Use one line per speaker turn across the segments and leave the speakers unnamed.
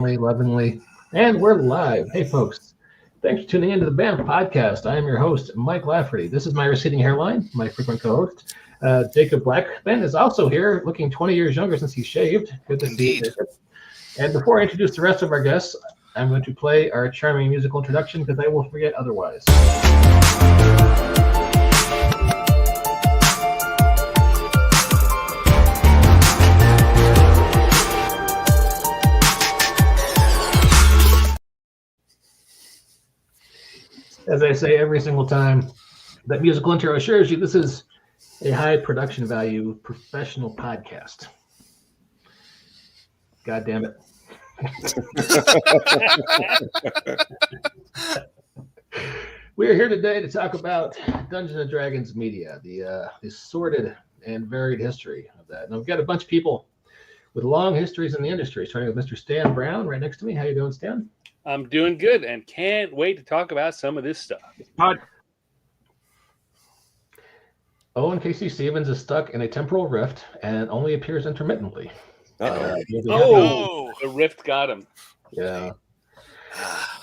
lovingly, and we're live. Hey, folks. Thanks for tuning into the BAM podcast. I am your host, Mike Lafferty. This is my receding hairline, my frequent co-host. Jacob Blackman is also here, looking 20 years younger since he shaved. Good to see you, Jacob. And before I introduce the rest of our guests, I'm going to play our charming musical introduction because I will forget otherwise. As I say every single time, that musical intro assures you this is a high production value professional podcast. God damn it. We are here today to talk about Dungeons & Dragons media, the sordid and varied history of that. And I've got a bunch of people with long histories in the industry, starting with Mr. Stan Brown right next to me. How you doing, Stan?
I'm doing good and can't wait to talk about some of this stuff.
Owen Casey Stevens is stuck in a temporal rift and only appears intermittently.
The rift got him.
Yeah.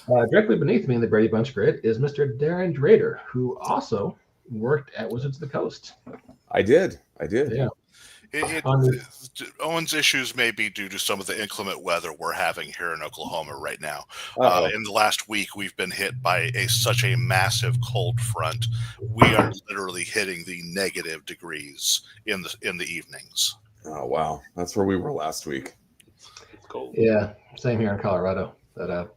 Directly beneath me in the Brady Bunch grid is Mr. Darren Drader, who also worked at Wizards of the Coast.
I did.
Yeah.
Owen's issues may be due to some of the inclement weather we're having here in Oklahoma right now. In the last week, we've been hit by such a massive cold front. We are literally hitting the negative degrees in the evenings.
Oh wow, that's where we were last week.
It's cold.
Yeah, same here in Colorado. But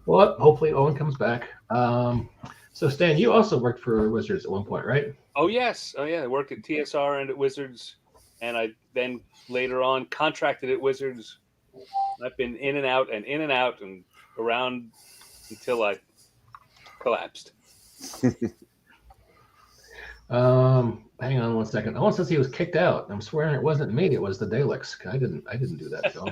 well, hopefully Owen comes back. So Stan, you also worked for Wizards at one point, right?
Oh yes. I worked at TSR and at Wizards. And I then later on contracted at Wizards. I've been in and out and around until I collapsed.
Hang on one second. Owen says he was kicked out. I'm swearing it wasn't me. It was the Daleks. I didn't do that. So,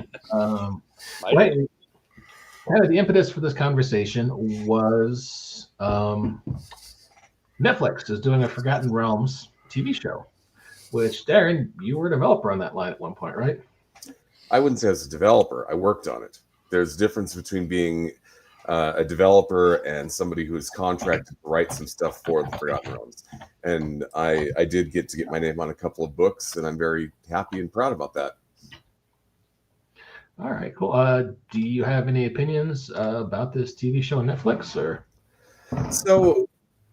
kind of the impetus for this conversation was Netflix is doing a Forgotten Realms TV show. Which, Darren, you were a developer on that line at one point, right?
I wouldn't say I was a developer. I worked on it. There's a difference between being a developer and somebody who is contracted to write some stuff for the Forgotten Realms. And I did get my name on a couple of books, and I'm very happy and proud about that.
All right, cool. Do you have any opinions about this TV show on Netflix? Or
So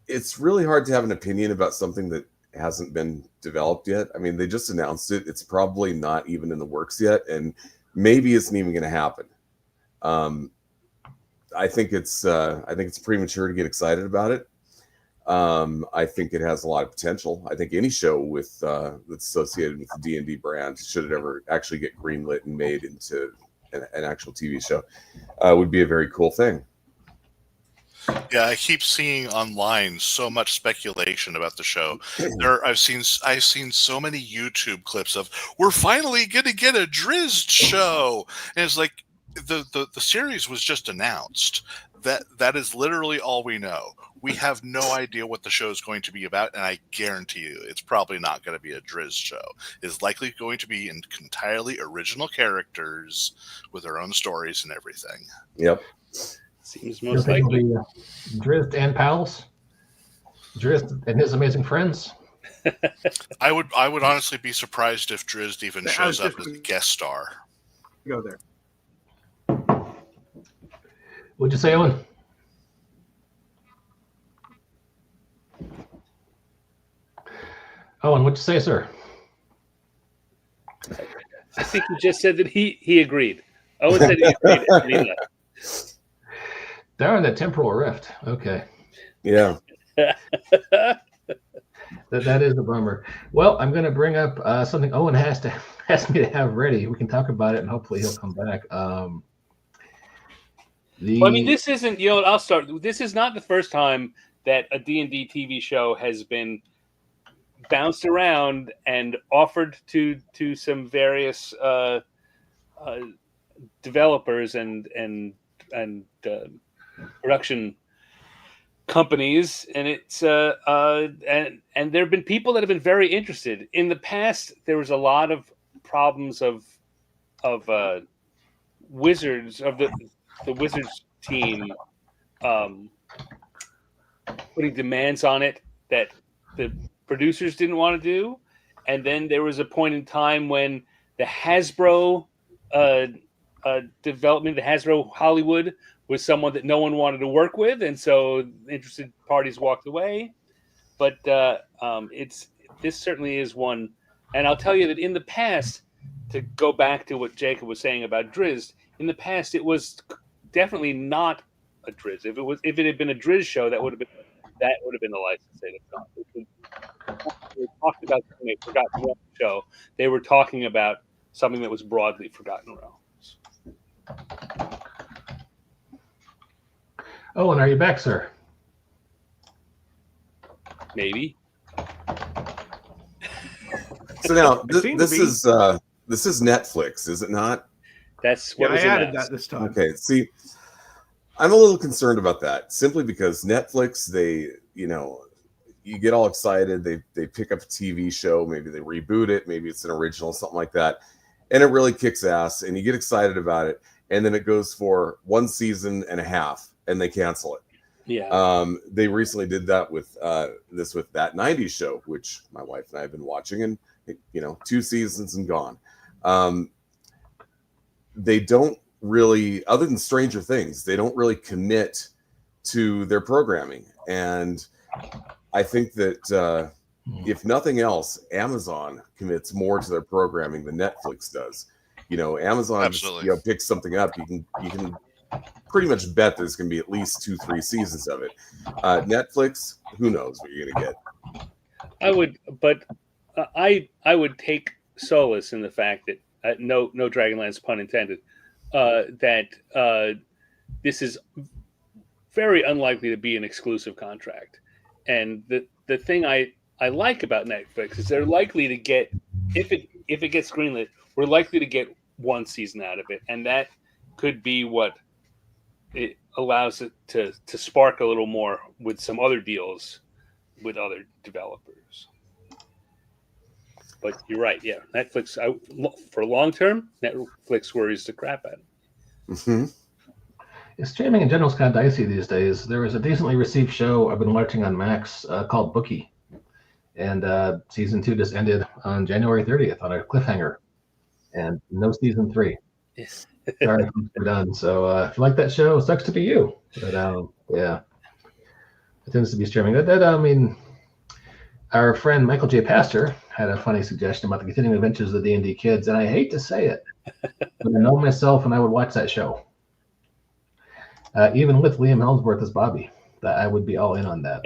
it's really hard to have an opinion about something that hasn't been developed yet. I mean, they just announced it. It's probably not even in the works yet, and maybe it's not even going to happen. I think it's premature to get excited about it. I think it has a lot of potential. I think any show with that's associated with the D&D brand, should it ever actually get greenlit and made into an actual TV show, would be a very cool thing.
Yeah, I keep seeing online so much speculation about the show. I've seen so many YouTube clips of we're finally going to get a Drizzt show, and it's like the series was just announced. That is literally all we know. We have no idea what the show is going to be about, and I guarantee you, it's probably not going to be a Drizzt show. It's likely going to be entirely original characters with their own stories and everything.
Yep.
Seems most likely.
Drizzt and pals? Drizzt and his amazing friends?
I would honestly be surprised if Drizzt even shows up as a guest star.
Go there.
What'd you say, Owen? Owen, what'd you say, sir?
I think he just said that he agreed. Owen said he agreed. And he left.
They're in the temporal rift. Okay.
Yeah.
That is a bummer. Well, I'm going to bring up something Owen has me to have ready. We can talk about it, and hopefully he'll come back.
Well, I mean, this isn't. I'll start. This is not the first time that a D&D TV show has been bounced around and offered to some various developers and production companies, and it's and there have been people that have been very interested. In the past, there was a lot of problems of Wizards of the Wizards team putting demands on it that the producers didn't want to do, and then there was a point in time when the Hasbro development, the Hasbro Hollywood, was someone that no one wanted to work with, and so interested parties walked away. But this certainly is one, and I'll tell you that in the past, to go back to what Jacob was saying about Drizzt, in the past it was definitely not a Drizzt. If it had been a Drizzt show, that would have been the license they'd have gone. They talked about a Forgotten Realms show. They were talking about something that was broadly Forgotten Realms.
Oh, and are you back, sir?
Maybe.
So now this is Netflix, is it not?
That's what
I added that this time.
Okay, see, I'm a little concerned about that simply because Netflix, you get all excited, they pick up a TV show, maybe they reboot it, maybe it's an original, something like that, and it really kicks ass, and you get excited about it, and then it goes for 1 season and a half, and they cancel it.
Yeah.
They recently did that with That 90s Show, which my wife and I have been watching, and 2 seasons and gone. They don't really, other than Stranger Things, they don't really commit to their programming. And I think that if nothing else, Amazon commits more to their programming than Netflix does. Amazon just, picks something up, you can pretty much bet there's going to be at least 2-3 seasons of it. Netflix, who knows what you're going to get.
I would take solace in the fact that no Dragonlance pun intended, that this is very unlikely to be an exclusive contract. And the thing I like about Netflix is they're likely to get, if it gets greenlit, we're likely to get 1 season out of it, and that could be what it allows it to spark a little more with some other deals with other developers. But you're right, yeah. Netflix, for long term, Netflix worries the crap out of me.
Mm-hmm.
Streaming in general is kind of dicey these days. There was a decently received show I've been watching on Max called Bookie, and season 2 just ended on January 30th on a cliffhanger, and no season 3.
Yes.
Sorry, we're done. So if you like that show, it sucks to be you. But yeah, it tends to be streaming. I mean, our friend Michael J. Pastor had a funny suggestion about the continuing adventures of the D&D kids, and I hate to say it, but I know myself, and I would watch that show. Even with Liam Hemsworth as Bobby, that I would be all in on that.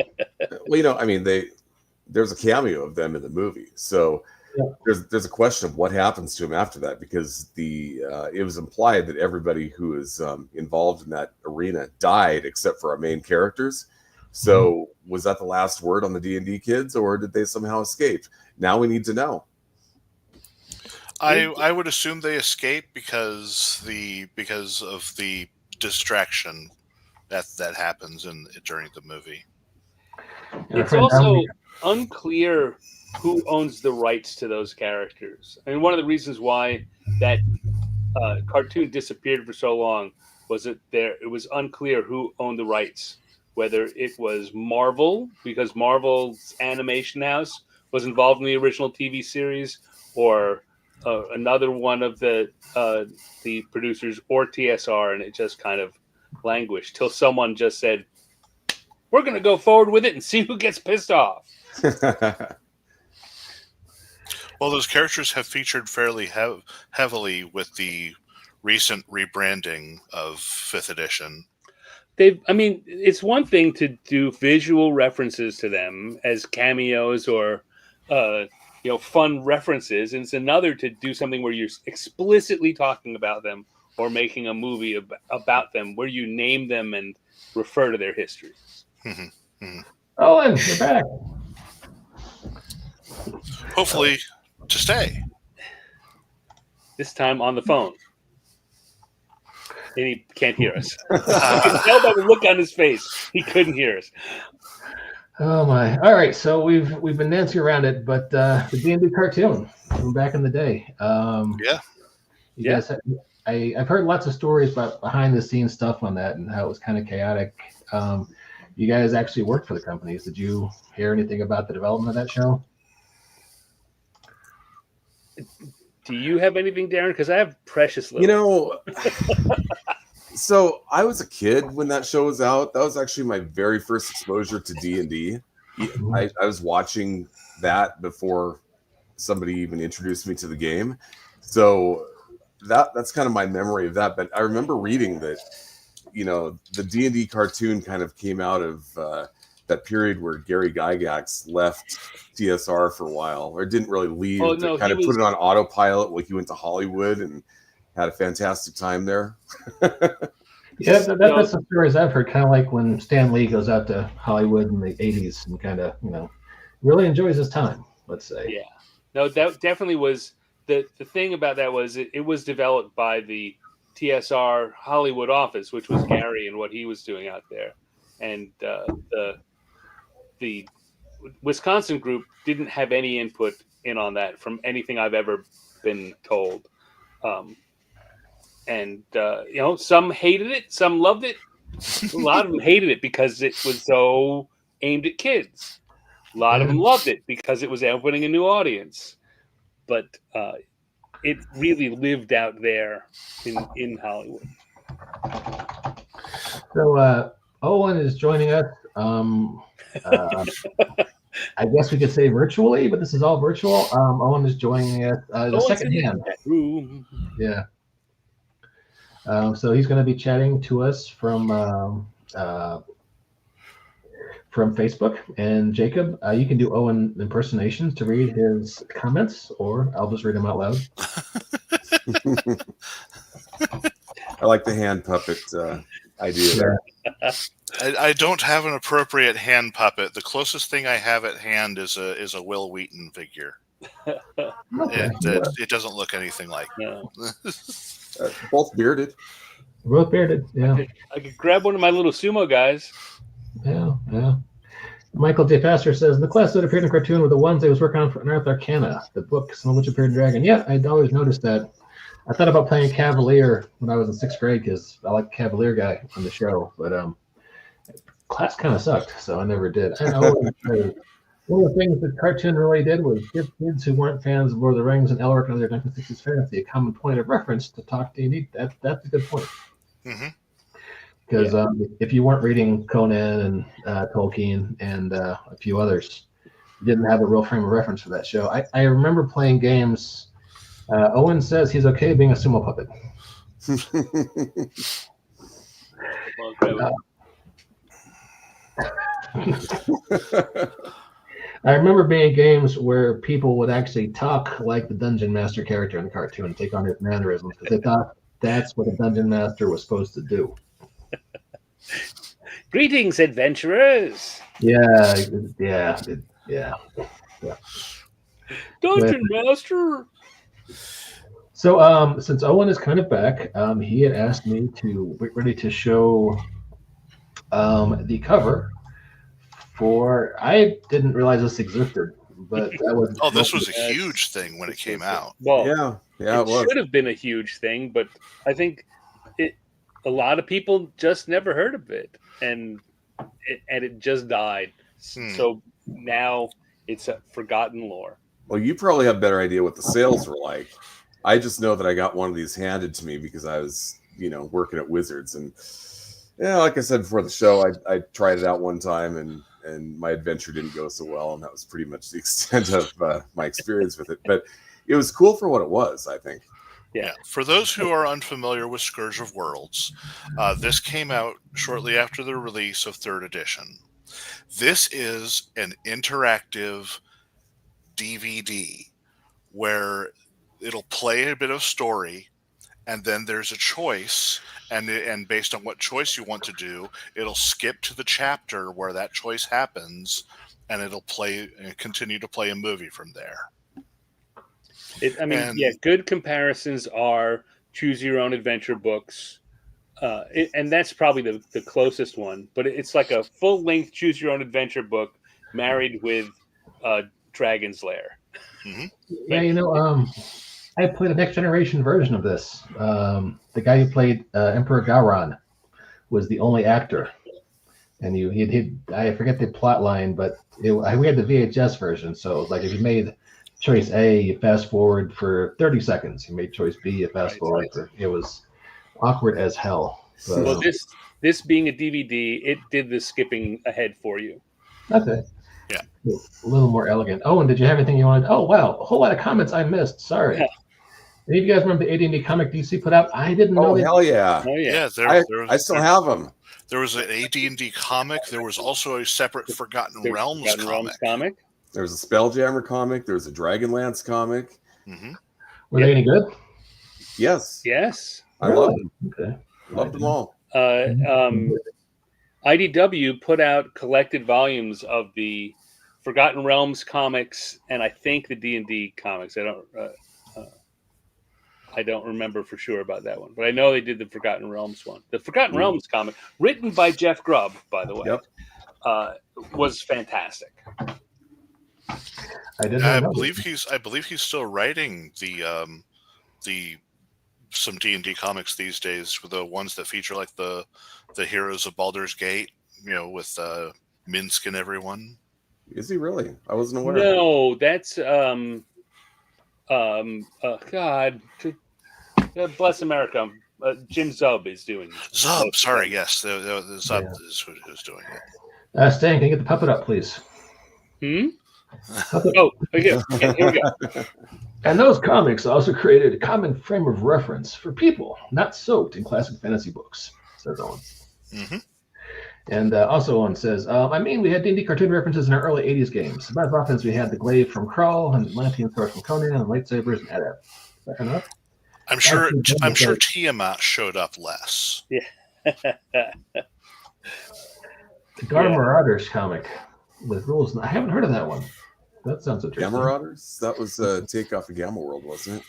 Well, there's a cameo of them in the movie, so there's a question of what happens to him after that, because it was implied that everybody who is involved in that arena died except for our main characters. So was that the last word on the D&D kids, or did they somehow escape? Now we need to know.
I would assume they escaped because of the distraction that happens during the movie.
It's also unclear who owns the rights to those characters. I mean, one of the reasons why that cartoon disappeared for so long was that it was unclear who owned the rights. Whether it was Marvel, because Marvel's animation house was involved in the original TV series, or another one of the producers, or TSR, and it just kind of languished till someone just said, "We're going to go forward with it and see who gets pissed off."
Well, those characters have featured fairly heavily with the recent rebranding of 5th edition.
It's one thing to do visual references to them as cameos or, fun references, and it's another to do something where you're explicitly talking about them or making a movie about them, where you name them and refer to their histories.
Owen, you're back.
Hopefully, to stay.
This time on the phone. And he can't hear us. You can tell by the look on his face. He couldn't hear us.
Oh my! All right, so we've been dancing around it, but the D&D cartoon from back in the day.
Yeah.
You guys I've heard lots of stories about behind the scenes stuff on that and how it was kind of chaotic. You guys actually worked for the companies. Did you hear anything about the development of that show?
Do you have anything, Darren? Because I have precious little.
So I was a kid when that show was out. That was actually my very first exposure to D&D. I was watching that before somebody even introduced me to the game. So that's kind of my memory of that. But I remember reading that, the D&D cartoon kind of came out of that period where Gary Gygax left TSR for a while, or didn't really leave. Put it on autopilot while he went to Hollywood and had a fantastic time there.
Yeah, that's the stories I've heard. Kind of like when Stan Lee goes out to Hollywood in the '80s and kind of, really enjoys his time. Let's say.
Yeah, no, that definitely was the thing about that was it was developed by the TSR Hollywood office, which was Gary and what he was doing out there, and the Wisconsin group didn't have any input in on that from anything I've ever been told. And some hated it, some loved it. A lot of them hated it because it was so aimed at kids. A lot of them loved it because it was opening a new audience. But it really lived out there in Hollywood.
So Owen is joining us. I guess we could say virtually, but this is all virtual. Owen is joining us the second hand. Yeah. So he's going to be chatting to us from Facebook. And Jacob, you can do Owen impersonations to read his comments, or I'll just read them out loud.
I like the hand puppet idea there.
I don't have an appropriate hand puppet. The closest thing I have at hand is a Will Wheaton figure.
Okay.
It doesn't look anything like.
No.
Both bearded.
Both bearded, yeah.
I could grab one of my little sumo guys.
Yeah. Michael J. Pastor says, the class that appeared in the cartoon were the ones I was working on for Unearthed Arcana, the book, some of which appeared in Dragon. Yeah, I'd always noticed that. I thought about playing Cavalier when I was in 6th grade because I like Cavalier guy on the show, but class kind of sucked, so I never did. I know one of the things the cartoon really did was give kids who weren't fans of Lord of the Rings and Elric and other 1960s fantasy a common point of reference to talk D&D. That's a good point. Because if you weren't reading Conan and Tolkien and a few others, you didn't have a real frame of reference for that show. I remember playing games. Owen says he's okay being a sumo puppet. I remember being games where people would actually talk like the Dungeon Master character in the cartoon and take on his mannerisms because they thought that's what a Dungeon Master was supposed to do.
Greetings, adventurers.
Yeah.
Dungeon Master.
So, since Owen is kind of back, he had asked me to get ready to show the cover for. I didn't realize this existed, but that was.
Oh, this was a huge thing when it came out.
Well,
yeah,
it should have been a huge thing, but I think a lot of people just never heard of it, and it just died. So now it's a forgotten lore.
Well, you probably have a better idea what the sales were like. I just know that I got one of these handed to me because I was, working at Wizards, and like I said before the show, I tried it out one time, and my adventure didn't go so well, and that was pretty much the extent of my experience with it. But it was cool for what it was, I think.
Yeah. For those who are unfamiliar with Scourge of Worlds, this came out shortly after the release of 3rd edition. This is an interactive DVD where it'll play a bit of story, and then there's a choice, and based on what choice you want to do, it'll skip to the chapter where that choice happens, and it'll continue to play a movie from there.
Good comparisons are choose your own adventure books, and that's probably the closest one. But it's like a full length choose your own adventure book married with Dragon's Lair.
Mm-hmm. Yeah, I played a next generation version of this. The guy who played Emperor Gowron was the only actor, and I forget the plot line, but we had the VHS version. So like if you made choice A, you fast forward for 30 seconds. You made choice B, you fast forward. It was awkward as hell. But,
well, this being a DVD, it did the skipping ahead for you.
Okay.
Yeah.
A little more elegant. Oh, and did you have anything you wanted? Oh, wow. A whole lot of comments I missed. Sorry.
Yeah.
Any of you guys remember the AD&D comic DC put out? I didn't know.
Oh, hell yeah.
Oh, yeah.
I still have them.
There was an AD&D comic. There was also a separate Forgotten Realms comic.
There was a Spelljammer comic. There was a Dragonlance comic.
Mm-hmm.
Were they any good?
Yes.
Yes.
I loved them.
Okay.
Loved them all.
IDW put out collected volumes of the Forgotten Realms comics, and I think the D&D comics. I don't remember for sure about that one, but I know they did the Forgotten Realms one. The Forgotten Realms comic, written by Jeff Grubb, by the way, was fantastic.
I believe he's still writing the some D&D comics these days, with the ones that feature like the heroes of Baldur's Gate, with Minsk and everyone.
Is he really? I wasn't aware.
No, that's God, bless America. Jim Zub is doing it.
Zub, sorry, yes, the Zub is who's doing it.
Stan, can you get the puppet up, please?
Oh, here we go.
And those comics also created a common frame of reference for people not soaked in classic fantasy books, says Owen.
Mm-hmm.
And also Owen says, we had D&D cartoon references in our early 80s games. About as often as we had the glaive from Krull and the Atlantean sword from Conan and lightsabers and Adapt. Is that enough?
I'm sure Tiamat showed up less.
Yeah.
The Gar Marauders comic with rules. I haven't heard of that one. That sounds interesting.
Gamma Marauders? That was a takeoff of Gamma World, wasn't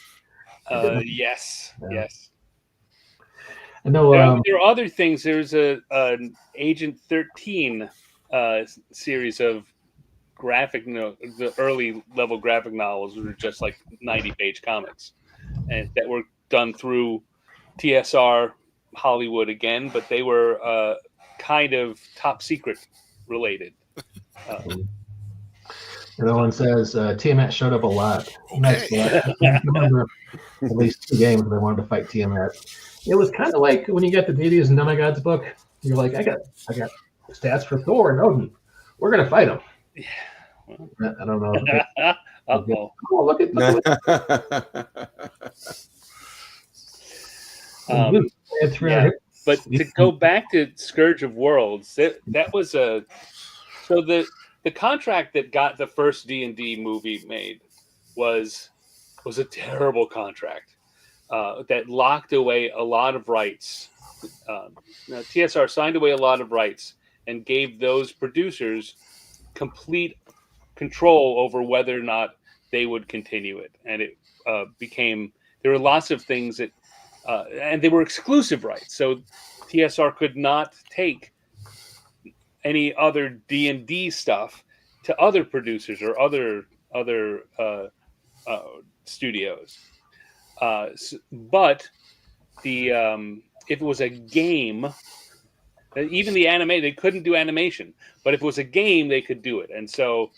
it?
Yes.
Yeah.
Yes.
I know.
There are other things. There's an Agent 13 series of graphic, the early level graphic novels were just like 90-page comics, and that were done through TSR Hollywood again, but they were kind of top secret related.
No one says Tiamat showed up a lot. Nice. I remember at least 2 games they wanted to fight Tiamat. It was kind of like when you get the Deities and Demigods book. You're like, I got stats for Thor and Odin. We're gonna fight them.
Yeah.
Well, I don't know.
Uh-oh.
Oh, look at
but to go back to Scourge of Worlds, that was so the contract that got the first D&D movie made was a terrible contract that locked away a lot of rights. TSR signed away a lot of rights and gave those producers complete control over whether or not they would continue it. And it there were lots of things that, and they were exclusive rights. So TSR could not take any other D&D stuff to other producers or other studios. But if it was a game, even the anime, they couldn't do animation. But if it was a game, they could do it. And so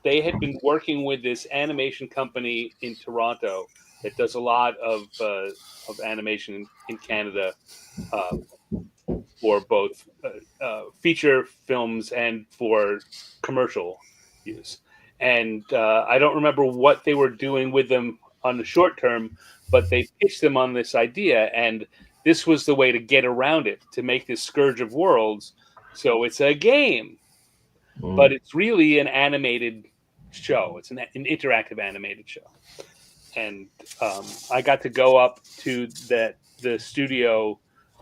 they had been working with this animation company in Toronto that does a lot of animation in Canada for both feature films and for commercial use. And I don't remember what they were doing with them on the short term, but they pitched them on this idea, and this was the way to get around it, to make this Scourge of Worlds. So it's a game, but it's really an animated show. It's an interactive animated show. And I got to go up to the studio.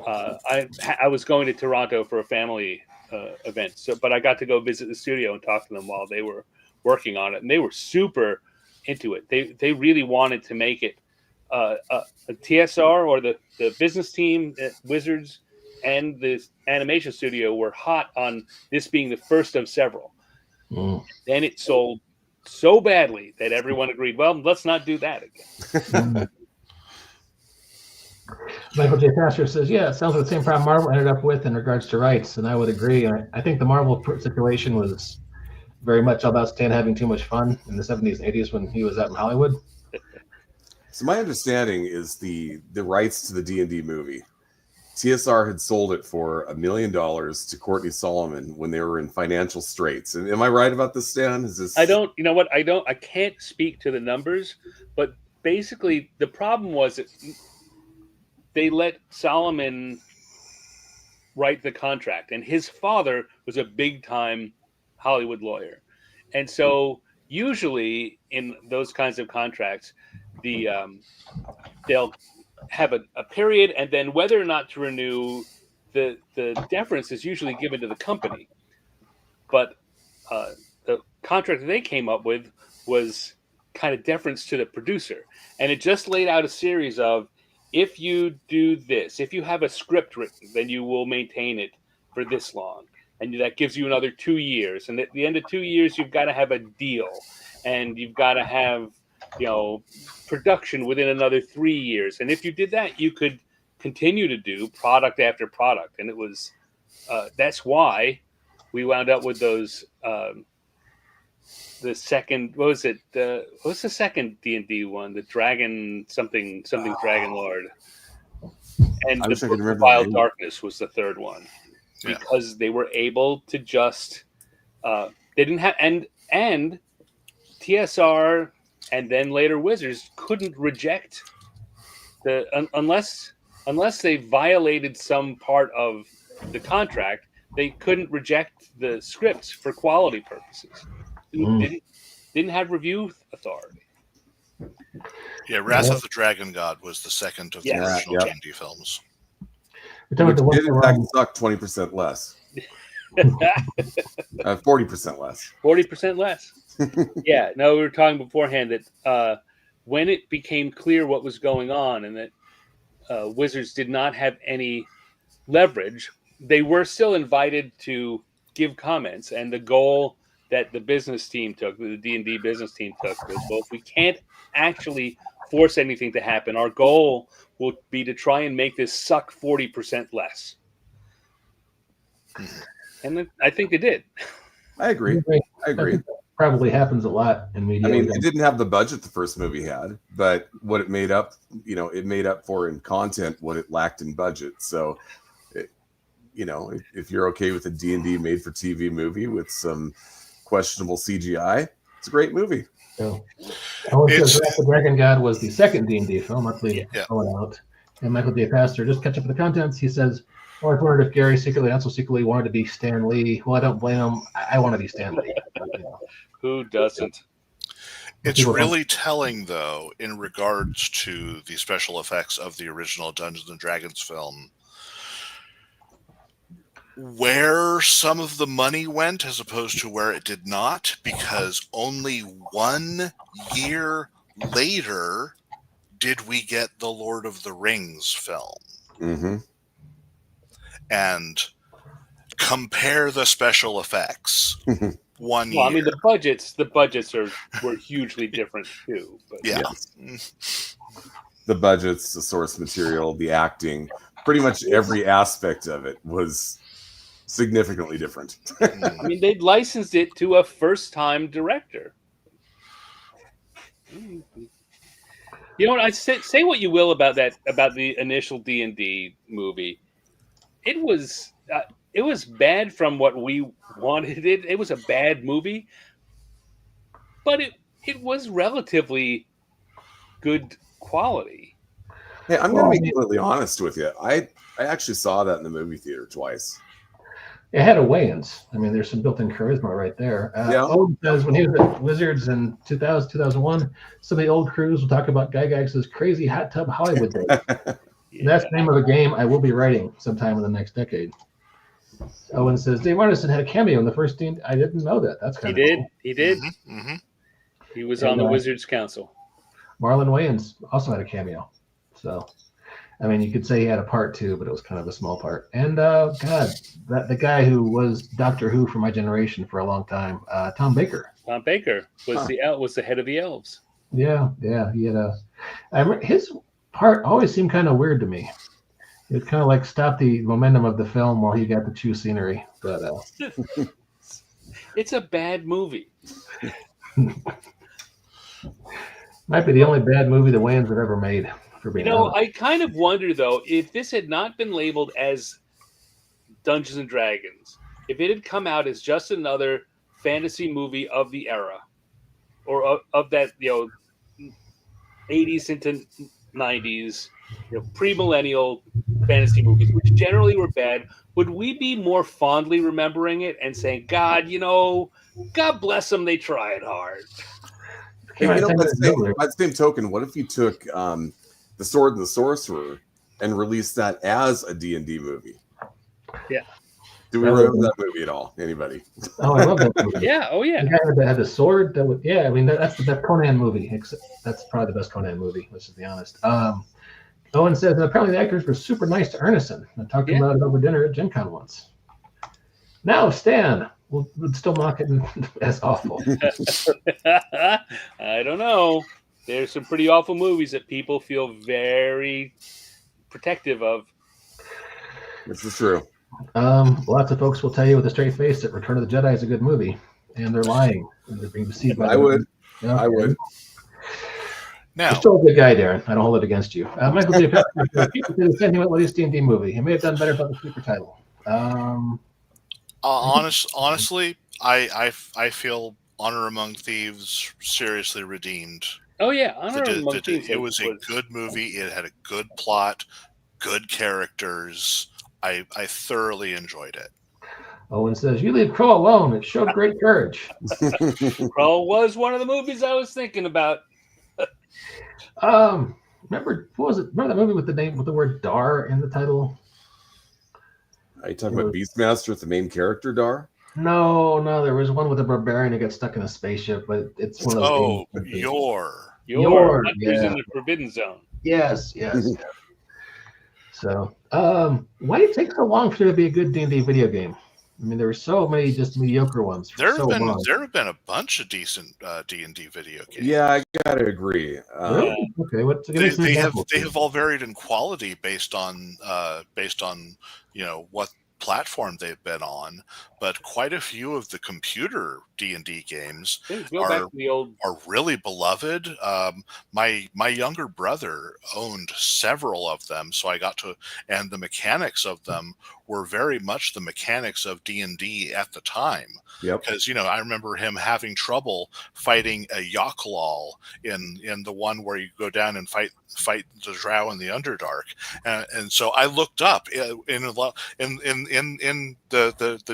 I was going to Toronto for a family event, but I got to go visit the studio and talk to them while they were working on it, and they were super into it. They really wanted to make it a TSR, or the business team at Wizards and the animation studio were hot on this being the first of several. Then it sold so badly that everyone agreed, well, let's not do that again.
Michael J. Pastor says, yeah, it sounds like the same problem Marvel ended up with in regards to rights, and I would agree. I think the Marvel situation was very much all about Stan having too much fun in the 70s and 80s when he was out in Hollywood.
So my understanding is the rights to the D&D movie, TSR had sold it for $1 million to Courtney Solomon when they were in financial straits. And am I right about this, Stan? Is this?
I can't speak to the numbers, but basically the problem was that they let Solomon write the contract, and his father was a big-time Hollywood lawyer. And so usually in those kinds of contracts, they'll have a period, and then whether or not to renew, the deference is usually given to the company. But the contract that they came up with was kind of deference to the producer. And it just laid out a series of, if you do this, if you have a script written, then you will maintain it for this long. And that gives you another 2 years. And at the end of 2 years, you've got to have a deal. And you've got to have, production within another 3 years. And if you did that, you could continue to do product after product. And it was, that's why we wound up with those, the second, what was it? What's the second D&D one? The Dragon, something Dragon Lord. And the Book of Wild Darkness was the third one. Yeah. Because they were able to just, they didn't have, and TSR and then later Wizards couldn't reject unless they violated some part of the contract, they couldn't reject the scripts for quality purposes. Didn't have review authority.
Yeah, Wrath of the Dragon God was the second of the original D&D films.
Which did in fact suck 20% less. 40% less.
40% less. Yeah, no, we were talking beforehand that when it became clear what was going on and that Wizards did not have any leverage, they were still invited to give comments. And the goal that the business team took, the D&D business team took, was, well, if we can't actually force anything to happen, our goal will be to try and make this suck 40% less. And I think they did.
I agree.
Probably happens a lot in media.
I mean, it didn't have the budget the first movie had, but what it made up, it made up for in content what it lacked in budget. So, if you're okay with a D&D made-for-TV movie with some questionable CGI, it's a great movie.
So, the Dragon God was the second D&D film, luckily going out. And Michael J. Pastor, just catch up with the contents. He says, I wondered if Gary secretly, not so secretly, wanted to be Stan Lee. Well, I don't blame him. I want to be Stan Lee.
Who doesn't?
It's really telling, though, in regards to the special effects of the original Dungeons & Dragons film, where some of the money went as opposed to where it did not, because only 1 year later did we get the Lord of the Rings film.
Mm-hmm.
And compare the special effects. 1 year.
Well, I mean, the budgets were hugely different too. But
yeah.
The budgets, the source material, the acting, pretty much every aspect of it was significantly different.
I mean, they'd licensed it to a first-time director. I say what you will about the initial D&D movie. It was bad from what we wanted it. It was a bad movie, but it was relatively good quality.
Hey, I'm going to be completely honest with you. I actually saw that in the movie theater twice.
It had a Wayans. I mean, there's some built-in charisma right there. Owen says when he was at Wizards in 2000, 2001, some of the old crews will talk about Guy Gygax's crazy hot tub Hollywood days. And that's the name of the game I will be writing sometime in the next decade. Owen says Dave Arneson had a cameo in the first team. I didn't know that. That's kind of cool.
He did. Mm-hmm. He was on the Wizards Council.
Marlon Wayans also had a cameo. So, I mean, you could say he had a part too, but it was kind of a small part. And the guy who was Doctor Who for my generation for a long time, Tom Baker,
Tom Baker was the head of the elves.
Yeah. He had I remember his part always seemed kind of weird to me. It kind of like stopped the momentum of the film while he got to choose scenery. But
it's a bad movie.
Might be the only bad movie the Wayans have ever made. For being honest.
I kind of wonder though if this had not been labeled as Dungeons and Dragons, if it had come out as just another fantasy movie of the era, or of that 80s into 90s, pre-millennial fantasy movies, which generally were bad, would we be more fondly remembering it and saying, God bless them, they tried hard?
Hey, by the same token, what if you took The Sword and the Sorcerer and released that as a D&D movie?
Yeah.
Do we remember that movie at all? Anybody?
Oh, I love that movie.
Yeah. Oh, yeah.
The guy that had the sword. That's the best Conan movie. That's probably the best Conan movie. Let's just be honest. Owen says apparently the actors were super nice to Ernestson. I talked about it over dinner at Gen Con once. Now Stan would still mock it as awful.
I don't know. There's some pretty awful movies that people feel very protective of.
This is true.
Lots of folks will tell you with a straight face that Return of the Jedi is a good movie, and they're lying. And they're being deceived by
I would.
I would.
Now,
you're still a good guy, Darren. I don't hold it against you. Michael J. People say the same thing about Latest D&D movie. He may have done better about the super title.
Honestly, I feel Honor Among Thieves seriously redeemed.
Oh yeah, Honor Among Thieves.
It was a good movie. It had a good plot, good characters. I thoroughly enjoyed it.
Owen says, "You leave Crow alone. It showed great courage."
Crow was one of the movies I was thinking about.
Remember what was it? Remember that movie with the word Dar in the title?
Are you talking about Beastmaster with the main character, Dar?
No, there was one with a barbarian who got stuck in a spaceship, but it's one of those.
Yor.
Yeah. In the Forbidden Zone.
Yes. So, why did it take so long for there to be a good D&D video game? I mean, there were so many just mediocre ones.
There have been a bunch of decent D&D video games.
Yeah, I gotta agree.
Really? Okay,
they have all varied in quality based on what platform they've been on, but quite a few of the computer D&D games are really beloved. My younger brother owned several of them, so I got to, and the mechanics of them were very much the mechanics of D&D at the time.
Yep.
Because I remember him having trouble fighting a Yochlol in the one where you go down and fight the Drow in the Underdark, and so I looked up in the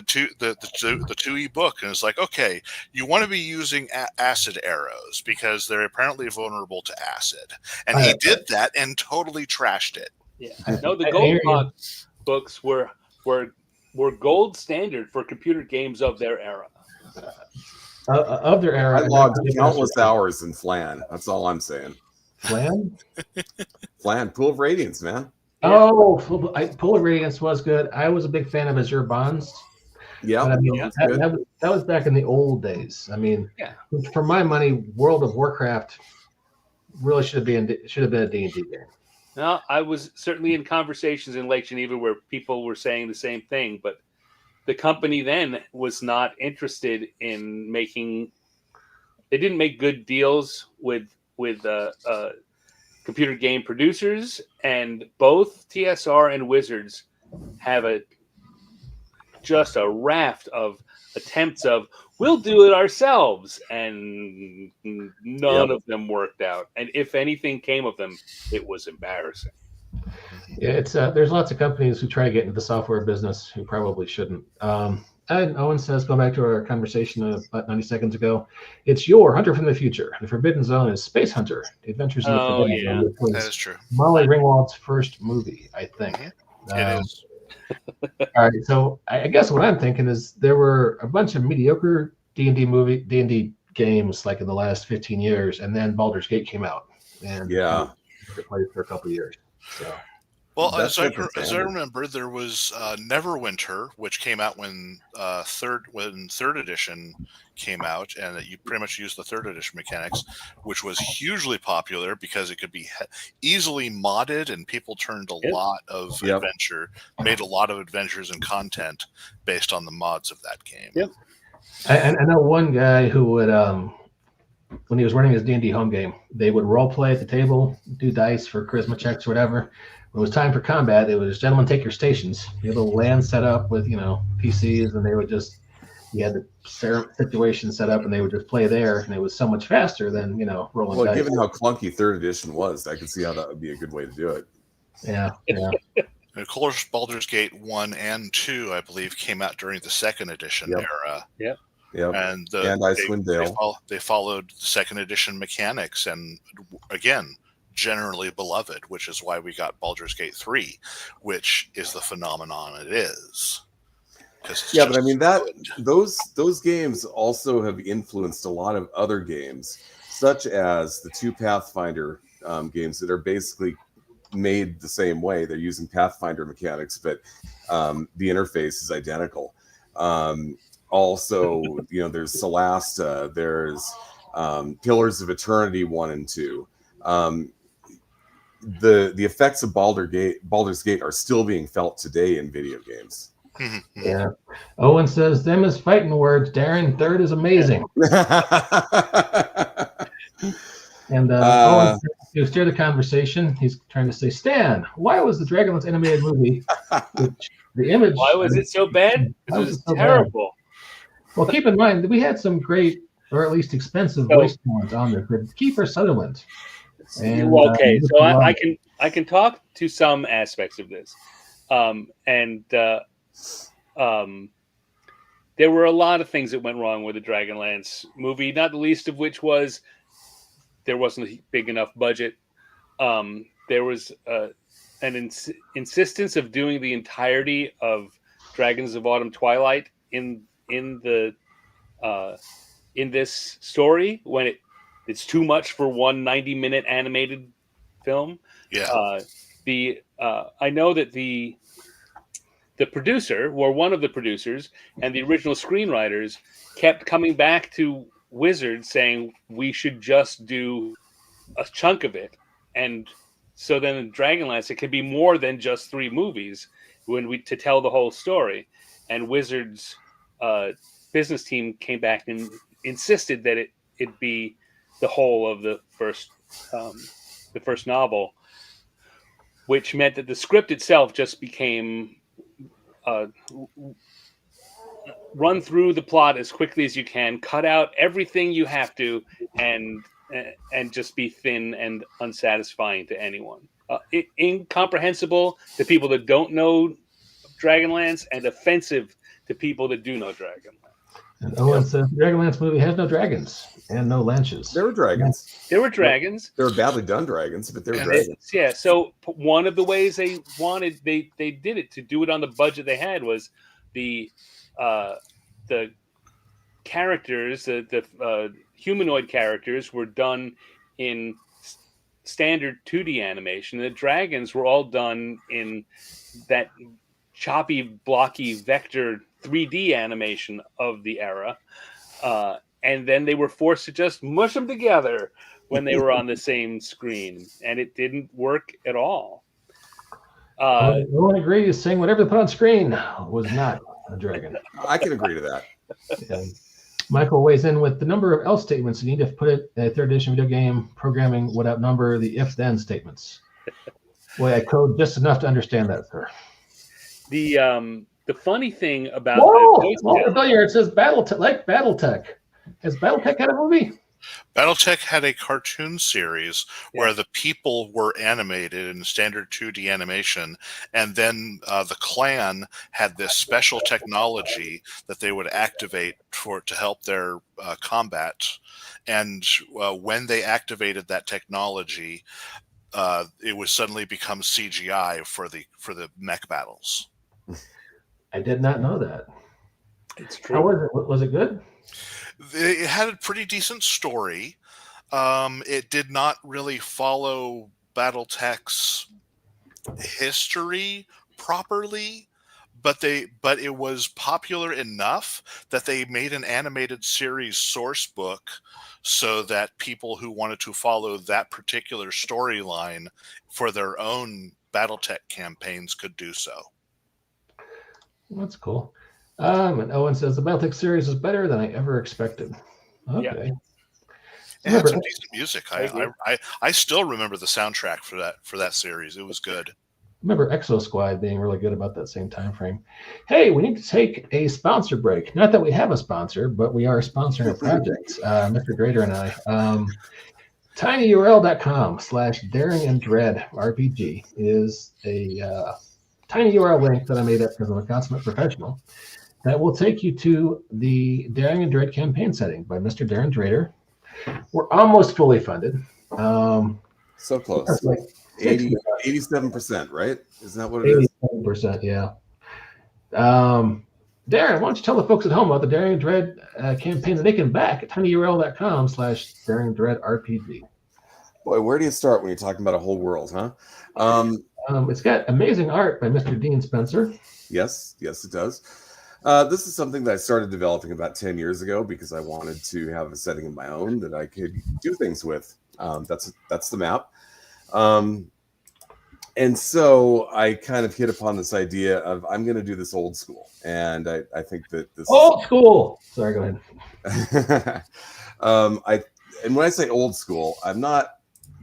2e book, and it's like, okay, you want to be using acid arrows because they're apparently vulnerable to acid, and he did that and totally trashed it.
Yeah, no, the Gold books were gold standard for computer games of their era.
I logged countless hours in Flan. That's all I'm saying.
Flan?
Flan, Pool of Radiance, man.
Oh, Pool of Radiance was good. I was a big fan of Azure Bonds.
Yeah,
I mean, that was back in the old days. I mean, for my money, World of Warcraft really should have been a D&D game.
No, I was certainly in conversations in Lake Geneva where people were saying the same thing, but the company then was not interested in making. They didn't make good deals with computer game producers, and both TSR and Wizards have just a raft of attempts of we'll do it ourselves, and none of them worked out. And if anything came of them, it was embarrassing.
Yeah, it's there's lots of companies who try to get into the software business who probably shouldn't. And Owen says, going back to our conversation about 90 seconds ago, it's your Hunter from the Future. The Forbidden Zone is Space Hunter, The Adventures in the Forbidden Zone.
That is true.
Molly Ringwald's first movie, I think.
It is.
All right, so I guess what I'm thinking is there were a bunch of mediocre D&D games like in the last 15 years, and then Baldur's Gate came out, and
it
played for a couple of years. So
Well,
That's
as
the
I
standard.
remember, there was Neverwinter, which came out when third edition came out, and you pretty much used the third edition mechanics, which was hugely popular because it could be easily modded, and people turned a lot of made a lot of adventures and content based on the mods of that game.
Yep.
I know one guy who would, when he was running his D&D home game, they would role play at the table, do dice for charisma checks or whatever. When it was time for combat, it was, gentlemen, take your stations. You have a little land set up with, PCs, and they would just, you had the situation set up, and they would just play there, and it was so much faster than, rolling dice.
Well, given how clunky third edition was, I could see how that would be a good way to do it.
Yeah.
And of course, Baldur's Gate 1 and 2, I believe, came out during the second edition era.
Yep.
Yep.
And
Icewind Dale.
They followed the second edition mechanics, and again, generally beloved, which is why we got Baldur's Gate 3, which is the phenomenon it is.
Yeah, but I mean those games also have influenced a lot of other games, such as the two Pathfinder games that are basically made the same way. They're using Pathfinder mechanics, but the interface is identical. Also, there's Solasta, there's Pillars of Eternity 1 and 2. The effects of Baldur's Gate are still being felt today in video games.
Yeah. Owen says, them is fighting words, Darren. Third is amazing. And Owen says, to steer the conversation, he's trying to say, Stan, why was the Dragonlance animated movie, which the image...
Why was it so bad? It was terrible.
Bad? Well, keep in mind that we had some great, or at least expensive voice talent on there. But Kiefer Sutherland. And,
okay, so I can talk to some aspects of this, there were a lot of things that went wrong with the Dragonlance movie. Not the least of which was there wasn't a big enough budget. There was an insistence of doing the entirety of Dragons of Autumn Twilight in this story when it's too much for one 90-minute animated film.
Yeah.
I know that the producer, or one of the producers, and the original screenwriters kept coming back to Wizards saying we should just do a chunk of it, and so then in Dragonlance it could be more than just 3 movies to tell the whole story. And Wizards' business team came back and insisted that it be the whole of the first novel, which meant that the script itself just became run through the plot as quickly as you can, cut out everything you have to, and just be thin and unsatisfying to anyone. Incomprehensible to people that don't know Dragonlance, and offensive to people that do know Dragonlance.
And Owen says the Dragonlance movie has no dragons and no lanches.
There were dragons.
There were dragons.
They were badly done dragons, but there were dragons.
Yeah, so one of the ways they did it, to do it on the budget they had, was the characters, the humanoid characters were done in standard 2D animation. The dragons were all done in that choppy, blocky vector 3D animation of the era. And then they were forced to just mush them together when they were on the same screen, and it didn't work at all.
No one agrees, saying whatever they put on screen was not a dragon.
I can agree to that.
Yeah. Michael weighs in with the number of else statements you need to put it in a third edition video game programming would outnumber the if-then statements. Boy, I code just enough to understand that, sir.
The funny thing about
it says BattleTech. Has BattleTech had a movie?
BattleTech had a cartoon series where the people were animated in standard 2D animation, and then the clan had this special technology that they would activate to help their combat. And when they activated that technology, it would suddenly become CGI for the mech battles.
I did not know that.
It's true.
How was it? Was it good?
It had a pretty decent story. It did not really follow BattleTech's history properly, but it was popular enough that they made an animated series source book so that people who wanted to follow that particular storyline for their own BattleTech campaigns could do so.
That's cool. And Owen says the BattleTech series is better than I ever expected. Okay.
Yeah.
It had some decent music. I still remember the soundtrack for that series. It was good.
Remember Exo Squad being really good about that same time frame. Hey, we need to take a sponsor break. Not that we have a sponsor, but we are sponsoring a project. Mr. Drader and I. tinyurl.com/daringandreadrpg is a tiny URL link that I made up because I'm a consummate professional that will take you to the Daring and Dread campaign setting by Mr. Darren Drader. We're almost fully funded.
So close.
Like
87%, right? Isn't that what it is?
87%, yeah. Darren, why don't you tell the folks at home about the Daring and Dread campaign that they can back at tinyurl.com/daringandreadrpg.
Boy, where do you start when you're talking about a whole world, huh?
It's got amazing art by Mr. Dean Spencer.
Yes, it does. This is something that I started developing about 10 years ago because I wanted to have a setting of my own that I could do things with. That's the map. And so I kind of hit upon this idea of I'm going to do this old school. And I think that this
old school. Sorry, go
ahead. And when I say old school,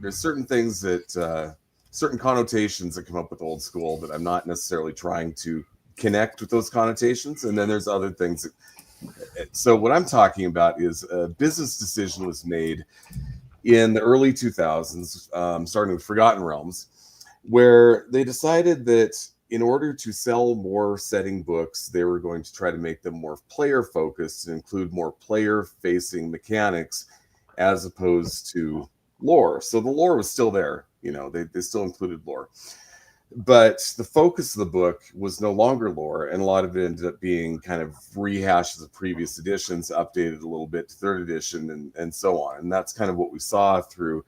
there's certain things that, certain connotations that come up with old school that I'm not necessarily trying to connect with those connotations. And then there's other things. So what I'm talking about is a business decision was made in the early 2000s, starting with Forgotten Realms, where they decided that in order to sell more setting books, they were going to try to make them more player focused and include more player facing mechanics as opposed to lore. So the lore was still there, they still included lore. But the focus of the book was no longer lore, and a lot of it ended up being kind of rehashes of previous editions, updated a little bit to third edition, and so on. And that's kind of what we saw through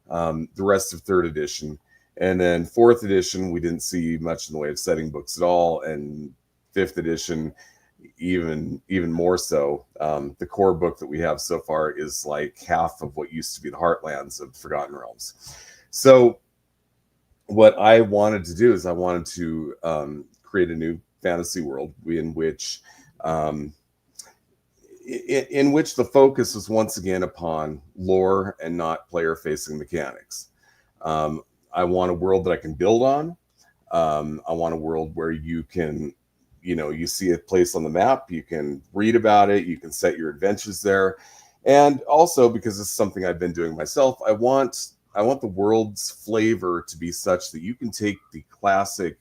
the rest of third edition. And then fourth edition, we didn't see much in the way of setting books at all. And fifth edition, even more so. The core book that we have so far is like half of what used to be the Heartlands of Forgotten Realms. So what I wanted to do is I wanted to create a new fantasy world in which the focus was once again upon lore and not player-facing mechanics. I want a world that I can build on. I want a world where you can, you see a place on the map, you can read about it, you can set your adventures there. And also, because this is something I've been doing myself, I want the world's flavor to be such that you can take the classic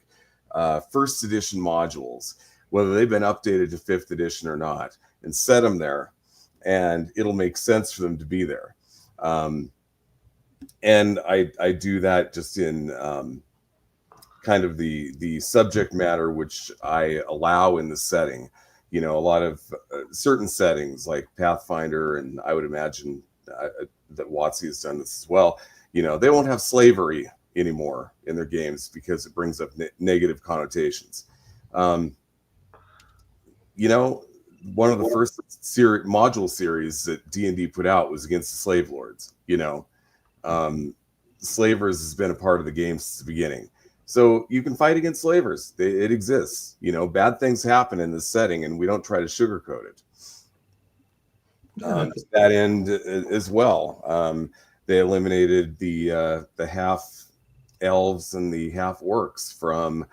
first edition modules, whether they've been updated to fifth edition or not, and set them there, and it'll make sense for them to be there. And I do that just in kind of the subject matter which I allow in the setting. A lot of certain settings like Pathfinder, and I would imagine that WotC has done this as well. They won't have slavery anymore in their games because it brings up negative connotations. One of the first module series that D&D put out was against the slave lords. Slavers has been a part of the game since the beginning. So you can fight against slavers. It exists. Bad things happen in this setting, and we don't try to sugarcoat it. To that end as well. They eliminated the half elves and the half orcs from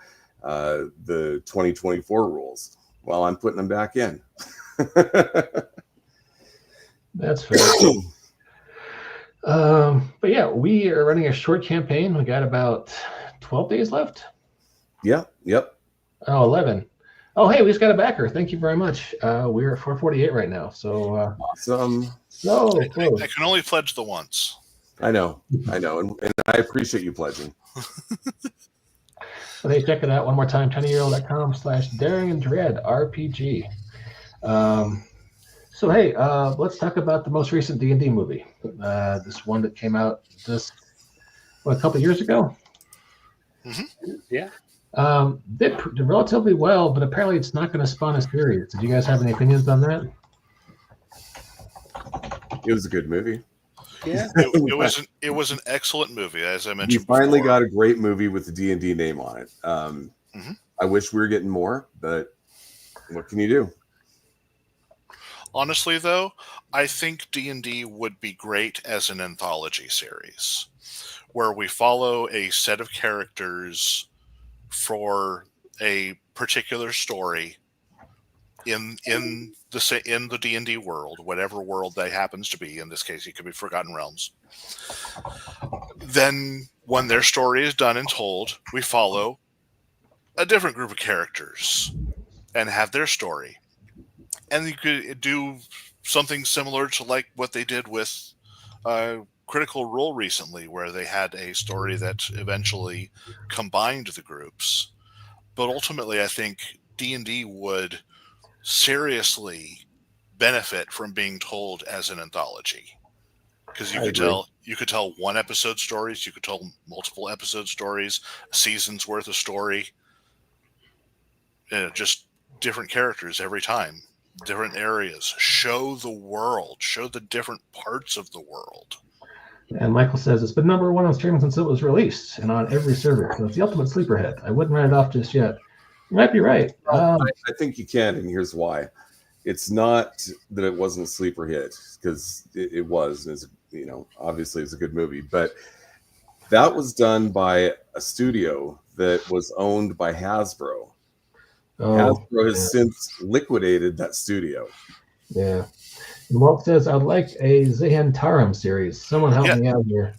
the 2024 rules. Well, I'm putting them back in.
That's fair. But yeah, we are running a short campaign. We got about 12 days left.
Yeah. Yep.
Oh, 11. Oh, hey, we just got a backer. Thank you very much. We're at 448 right now. So
awesome.
So
I can only pledge the once.
I know, and I appreciate you pledging.
But hey, check it out one more time, tinyurl.com/daringandreadrpg. So hey, let's talk about the most recent D&D movie. This one that came out a couple of years ago.
Mm-hmm.
Yeah.
Did relatively well, but apparently it's not going to spawn a series. Did you guys have any opinions on that?
It was a good movie.
Yeah.
It was an excellent movie, as I
We
mentioned
finally
before.
got a great movie with the D&D name on it. I wish we were getting more, but what can you do?
Honestly, though, I think D&D would be great as an anthology series, where we follow a set of characters for a particular story in the D&D world, whatever world that happens to be. In this case, it could be Forgotten Realms. Then, when their story is done and told, we follow a different group of characters and have their story. And you could do something similar to like what they did with Critical Role recently, where they had a story that eventually combined the groups. But ultimately, I think D&D would seriously benefit from being told as an anthology, because you could tell one episode stories, you could tell multiple episode stories, a season's worth of story, just different characters every time, different areas, show the world, show the different parts of the world.
And Michael says it's been number one on streaming since it was released and on every service. So it's the ultimate sleeper hit. I wouldn't write it off just yet. You might be right.
I think you can, and here's why. It's not that it wasn't a sleeper hit, because it was, and obviously it's a good movie, but that was done by a studio that was owned by Hasbro. Hasbro has since liquidated that studio.
Yeah. And Walt says, I'd like a Zehantarim series. Someone help me out here.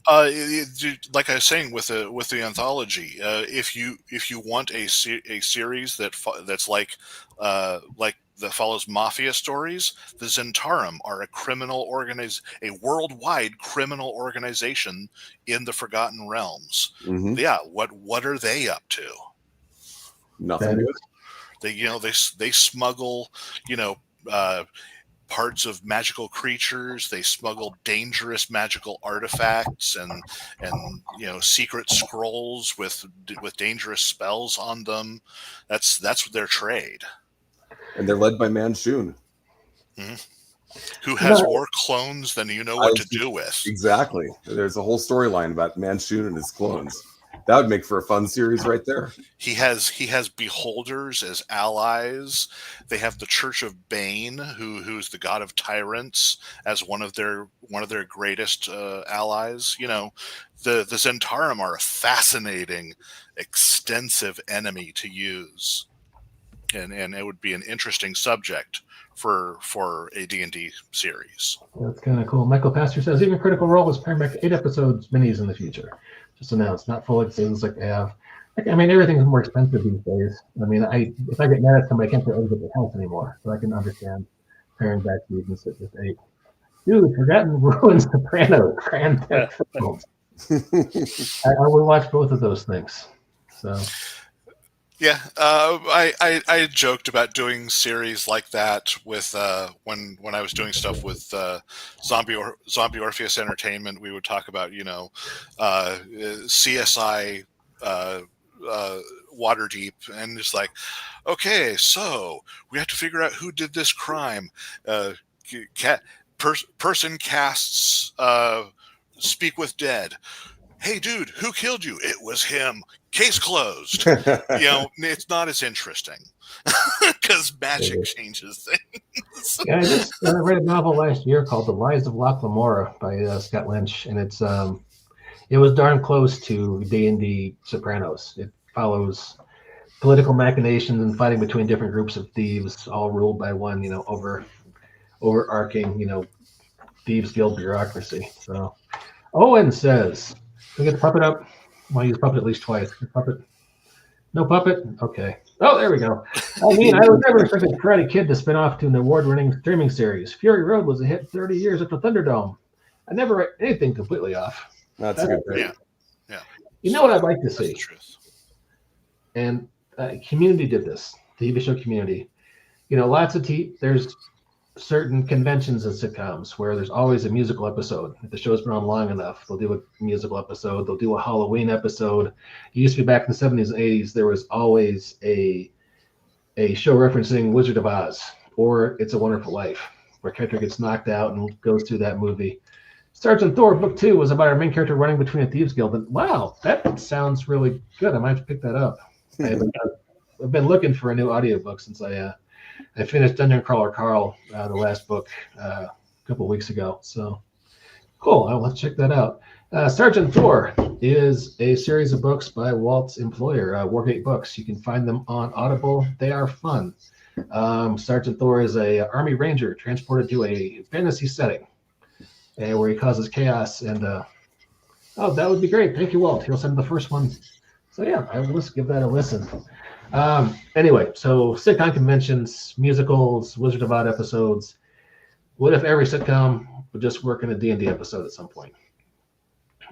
Like I was saying with the anthology, if you want a series that's like that follows mafia stories, the Zentarum are a worldwide criminal organization in the Forgotten Realms.
Mm-hmm.
Yeah, what are they up to?
Nothing good.
They smuggle parts of magical creatures. They smuggle dangerous magical artifacts and secret scrolls with dangerous spells on them. That's their trade.
And they're led by Manchun,
who has more clones than you know what to do with.
Exactly. There's a whole storyline about Manchun and his clones. That would make for a fun series right there.
He has beholders as allies. They have the Church of Bane, who's the god of tyrants, as one of their greatest allies. The Zentarum are a fascinating, extensive enemy to use, and it would be an interesting subject for a D&D series.
That's kind of cool. Michael Pastor says even Critical Role is planning back 8 episodes minis in the future. Just announced, not full seasons like they have. Everything's more expensive these days. If I get mad at somebody, I can't put eggs at the house anymore. So I can understand paring back seasons at just 8. Dude, Forgotten Ruins, Sopranos, Grand Theft Auto. I will watch both of those things. So.
Yeah, I joked about doing series like that with when I was doing stuff with Zombie Orpheus Entertainment. We would talk about CSI Waterdeep, and it's like, okay, so we have to figure out who did this crime. Person casts Speak with Dead. Hey, dude, who killed you? It was him. Case closed. It's not as interesting because magic changes things.
Yeah, I just read a novel last year called The Lies of Loch Lamora by Scott Lynch, and it was darn close to D&D Sopranos. It follows political machinations and fighting between different groups of thieves, all ruled by one, overarching, thieves guild bureaucracy. So, Owen says, "Can we get the puppet up? I want to use puppet at least twice. Puppet? No puppet? Okay. Oh, there we go. I was never expecting Karate Kid to spin off to an award-winning streaming series. Fury Road was a hit 30 years after Thunderdome. I never write anything completely off."
That's a good thing.
Yeah.
You know what I'd like to see?
That's the truth.
And Community did this. TV show Community. Lots of there's certain conventions and sitcoms where there's always a musical episode. If the show's been on long enough, they'll do a musical episode. They'll do a Halloween episode. It used to be back in the 70s and 80s, there was always a show referencing Wizard of Oz or It's a Wonderful Life, where a character gets knocked out and goes through that movie. Sergeant Thor, book 2, was about our main character running between a thieves guild. And wow, that sounds really good. I might have to pick that up. I've been looking for a new audiobook since I finished Dungeon Crawler Carl, the last book, a couple of weeks ago. So cool. Let's check that out. Sergeant Thor is a series of books by Walt's employer, Wargate Books. You can find them on Audible. They are fun. Sergeant Thor is a Army Ranger transported to a fantasy setting where he causes chaos. And that would be great. Thank you, Walt. He'll send the first one. So yeah, I will give that a listen. Anyway, so sitcom conventions, musicals, Wizard of Oz episodes. What if every sitcom would just work in a D&D episode at some point?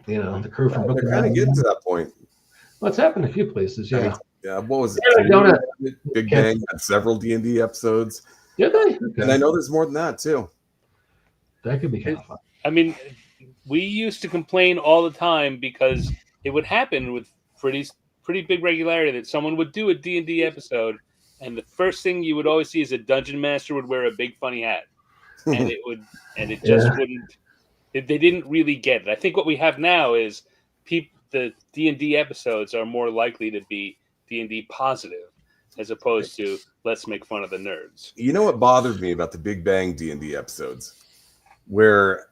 You know, the crew from
they're kind of getting to that point.
Well, it's happened a few places, yeah.
What was it? Big Bang had several D&D episodes.
Did they? Okay.
And I know there's more than that, too.
That could be kind of fun.
I mean, we used to complain all the time because it would happen with pretty big regularity that someone would do a D&D episode, and the first thing you would always see is a dungeon master would wear a big funny hat. And it just wouldn't. They didn't really get it. I think what we have now is the D&D episodes are more likely to be D&D positive as opposed to let's make fun of the nerds.
You know what bothered me about the Big Bang D&D episodes? Where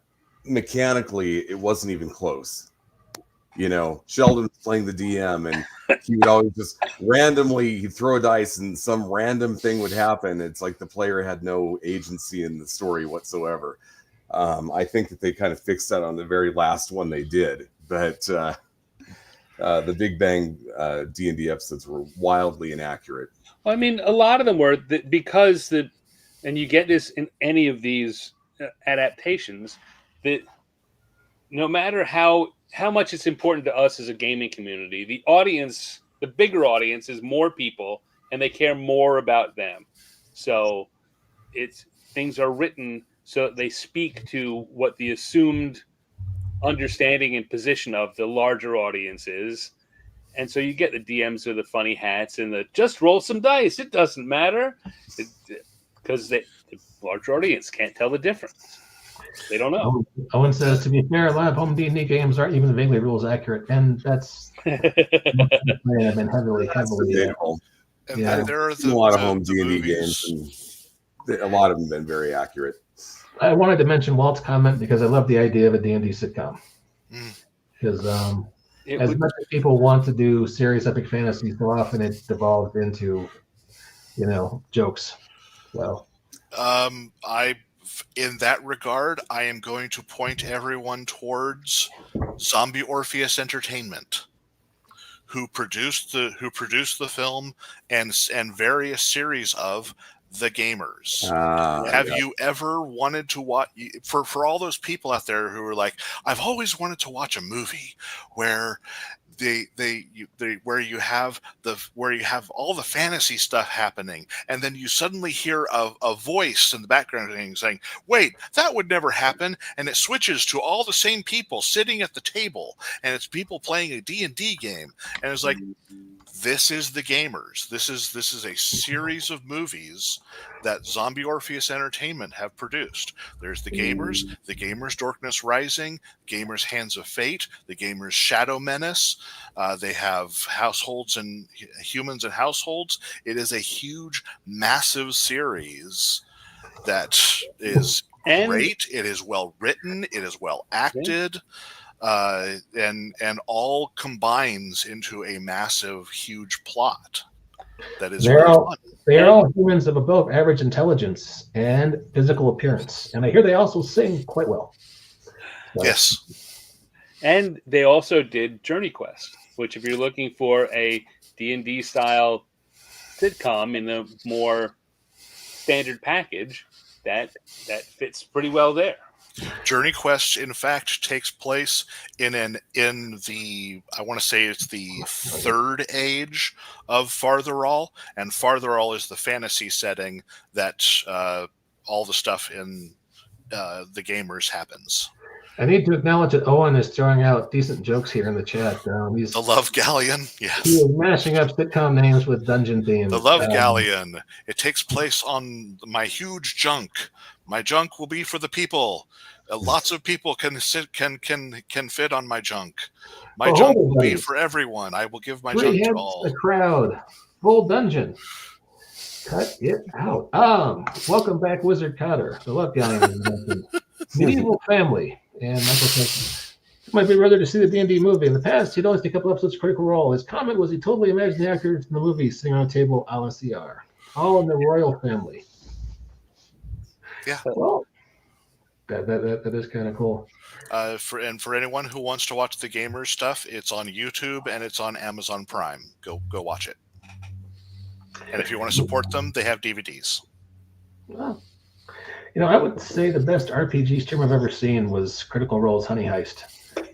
mechanically it wasn't even close. You know, Sheldon was playing the DM and he would always just randomly he'd throw a dice and some random thing would happen. It's like the player had no agency in the story whatsoever. I think that they kind of fixed that on the very last one they did, but the Big Bang D&D episodes were wildly inaccurate.
Well, I mean, a lot of them were because and you get this in any of these adaptations, that no matter how much it's important to us as a gaming community, the audience, the bigger audience, is more people, and they care more about them. So things are written so they speak to what the assumed understanding and position of the larger audience is. And so you get the DMs with the funny hats and the just roll some dice. It doesn't matter because the larger audience can't tell the difference. They don't know.
Owen says, to be fair, a lot of home D&D games aren't even vaguely rules accurate. And that's I've been heavily.
And there are
a lot of home D&D games, and a lot of them have been very accurate.
I wanted to mention Walt's comment because I love the idea of a D&D sitcom. Because much as people want to do serious epic fantasy, so often it devolved into, jokes. Well,
in that regard, I am going to point everyone towards Zombie Orpheus Entertainment, who produced the film and various series of The Gamers. Have you ever wanted to watch, for all those people out there who are like, I've always wanted to watch a movie where where you have all the fantasy stuff happening, and then you suddenly hear a voice in the background saying, wait, that would never happen, and it switches to all the same people sitting at the table, and it's people playing a D&D game, and it's like, this is The Gamers. This is a series of movies that Zombie Orpheus Entertainment have produced. There's The Gamers, The Gamers Darkness Rising, Gamers Hands of Fate, The Gamers Shadow Menace. They have Households and Humans and Households. It is a huge, massive series that is great. It is well written. It is well acted. And all combines into a massive, huge plot that is
they're
really fun.
They're all humans of above average intelligence and physical appearance, and I hear they also sing quite well. So.
Yes,
and they also did Journey Quest, which, if you're looking for a D&D style sitcom in the more standard package, that fits pretty well there.
Journey Quest, in fact, takes place in the I want to say it's the third age of Farther All, and Farther All is the fantasy setting that all the stuff in the gamers happens.
I need to acknowledge that Owen is throwing out decent jokes here in the chat.
The Love Galleon, yes.
He is mashing up sitcom names with dungeon themes.
The Love Galleon. It takes place on my huge junk. My junk will be for the people. Lots of people can fit on my junk. My junk will be for everyone. I will give my junk to all.
A crowd. Full dungeon. Cut it out. Welcome back, Wizard Cotter. The Love Galleon. Medieval Family. And Michael says, it might be rather to see the D&D movie. In the past, he'd always take a couple episodes of Critical Role. His comment was he totally imagined the actors in the movie sitting on a table a la CR. All in the royal family.
Yeah.
Well, that is kind of cool.
For anyone who wants to watch the gamers stuff, it's on YouTube and it's on Amazon Prime. Go watch it. And if you want to support them, they have DVDs.
Well, I would say the best RPG stream I've ever seen was Critical Role's Honey Heist,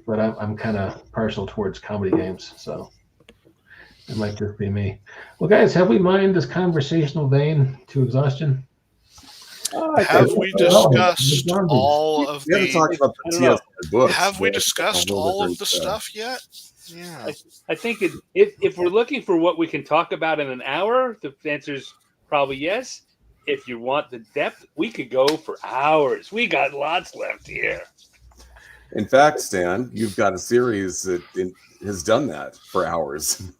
but I'm kind of partial towards comedy games, so it might just be me. Well, guys, have we mined this conversational vein to exhaustion?
Have we discussed all of the?
Talk about the TSR books.
Have we discussed all of the stuff yet? Yeah,
I think if we're looking for what we can talk about in an hour, the answer is probably yes. If you want the depth, we could go for hours. We got lots left here.
In fact, Stan, you've got a series that has done that for hours.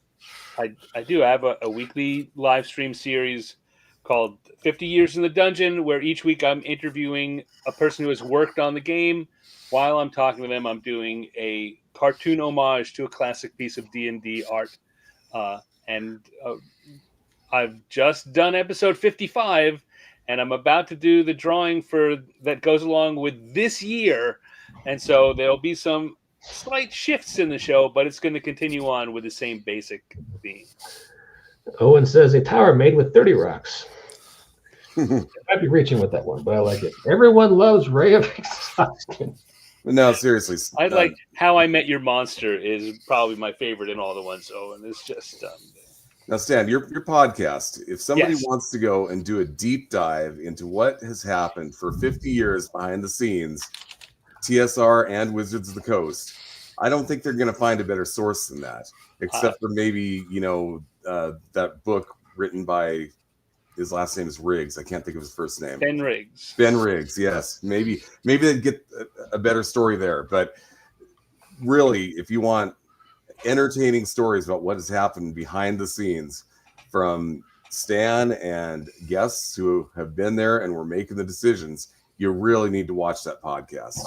I do. I have a weekly live stream series called 50 Years in the Dungeon, where each week I'm interviewing a person who has worked on the game. While I'm talking to them, I'm doing a cartoon homage to a classic piece of D&D art. I've just done episode 55, and I'm about to do the drawing that goes along with this year. And so there'll be some slight shifts in the show, but it's going to continue on with the same basic theme.
Owen says a tower made with 30 rocks. I'd be reaching with that one, but I like it. Everyone loves Ray of Exhaustion.
No, seriously.
I like How I Met Your Monster is probably my favorite in all the ones, Owen. It's just...
Now, Stan, your podcast, if somebody wants to go and do a deep dive into what has happened for 50 years behind the scenes, TSR and Wizards of the Coast, I don't think they're going to find a better source than that, except for maybe, that book written by, his last name is Riggs. I can't think of his first name.
Ben Riggs.
Ben Riggs, yes. Maybe they'd get a better story there. But really, if you want entertaining stories about what has happened behind the scenes from Stan and guests who have been there and were making the decisions, you really need to watch that podcast.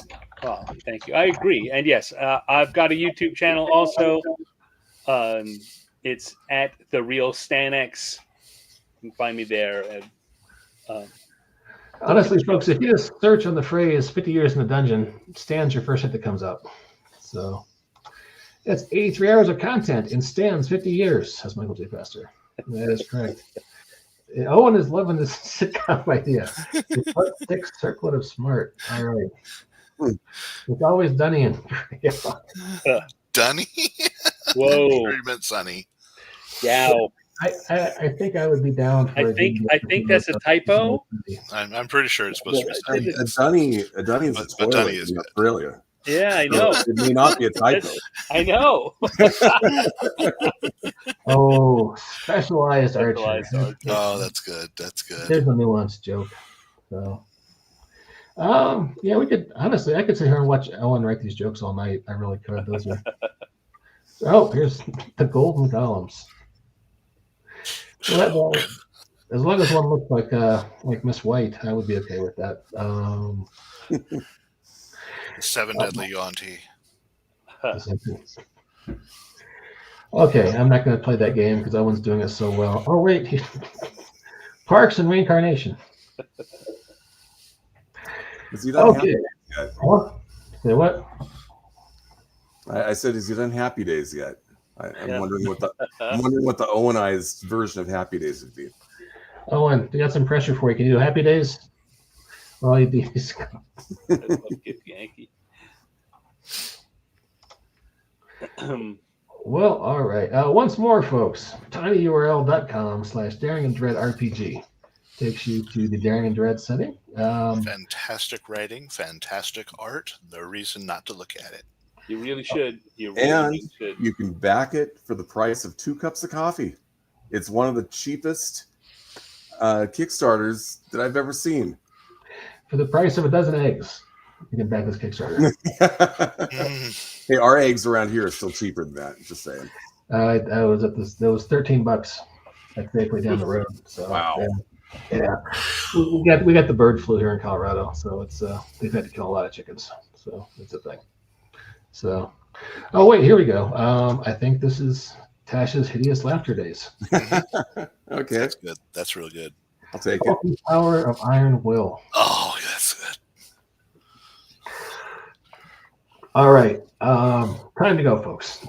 Oh, thank you. I agree. And yes, I've got a YouTube channel also. It's at The Real StanX. You can find me there.
Honestly, folks, if you just search on the phrase 50 years in the dungeon, Stan's your first hit that comes up. So that's 83 hours of content in Stan's 50 years, says Michael J. Pastor. That is correct. Owen is loving this sitcom idea. The part 6 circlet of smart. All right. It's always Dunny and
Dunny?
Whoa.
You meant Sunny.
Yeah.
I think I would be down for
I think that's a typo.
I'm pretty sure it's supposed to be Sunny.
A Dunny is a toilet
Dunny is
in Australia.
Yeah, I know.
It may not be a typo.
I know.
Specialized archer.
Oh, that's good. That's good.
There's a nuanced joke. So, we could honestly. I could sit here and watch Ellen write these jokes all night. I really could. Those are. Oh, here's the golden columns. Well, as long as one looks like Miss White, I would be okay with that.
7 Deadly Yuan-Ti.
Okay, I'm not going to play that game because Owen's doing it so well. Oh, wait. Parks and Reincarnation.
Is he done Happy Days yet?
Say what?
I said, is he done Happy Days yet? I'm wondering what the Owenized version of Happy Days would be.
Owen, we got some pressure for you. Can you do Happy Days? All you do is
Yankee.
Well, all right. Once more, folks, tinyurl.com/daringandreadrpg. takes you to the Daring and Dread setting.
Fantastic writing, fantastic art. No reason not to look at it.
You really should. You really should.
You can back it for the price of 2 cups of coffee. It's one of the cheapest Kickstarters that I've ever seen.
For the price of a dozen eggs, you can back this Kickstarter.
Hey, our eggs around here are still cheaper than that. Just saying.
I was at this. There was $13 like Safeway down the road. So
wow.
Yeah. We got the bird flu here in Colorado, so it's we've had to kill a lot of chickens. So it's a thing. So, oh wait, here we go. I think this is Tasha's Hideous Laughter Days.
Okay,
that's good. That's real good.
I'll take it.
Power of Iron Will.
Oh, that's good.
All right, time to go, folks.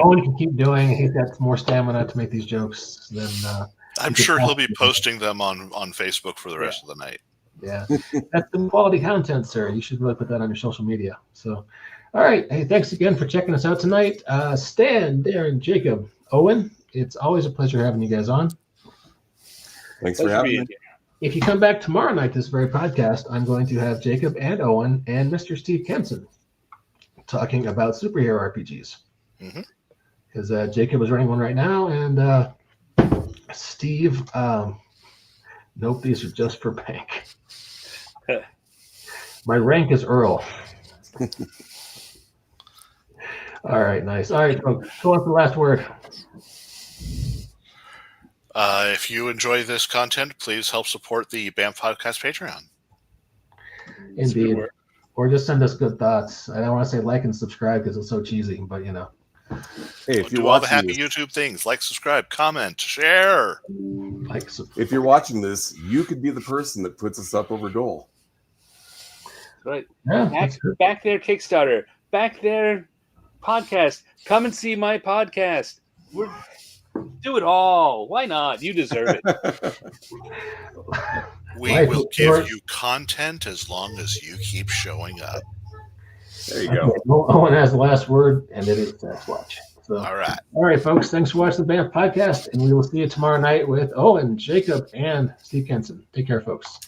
Owen can keep doing. He's got more stamina to make these jokes than.
I'm sure he'll be posting them on Facebook for the rest of the night.
Yeah, that's some quality content, sir. You should really put that on your social media. So, all right. Hey, thanks again for checking us out tonight. Stan, Darren, Jacob, Owen, it's always a pleasure having you guys on.
Thanks for having me.
If you come back tomorrow night, this very podcast, I'm going to have Jacob and Owen and Mr. Steve Kenson talking about superhero RPGs. Because Jacob is running one right now, and Steve, nope, these are just for bank. My rank is Earl. All right, nice. All right, folks, go on for the last word.
If you enjoy this content, please help support the BAM Podcast Patreon.
Indeed. Or just send us good thoughts. I don't want to say like and subscribe because it's so cheesy, but you know.
Hey, if
do all the happy YouTube things, like, subscribe, comment, share.
If you're watching this, you could be the person that puts us up over goal.
Right.
Yeah,
back there, Kickstarter. Back there, podcast. Come and see my podcast. Do it all. Why not? You deserve it.
We will give you content as long as you keep showing up.
There you go.
Owen has the last word, and it is Sasquatch. So,
all
right, folks. Thanks for watching the BAM Podcast, and we will see you tomorrow night with Owen, Jacob, and Steve Kenson. Take care, folks.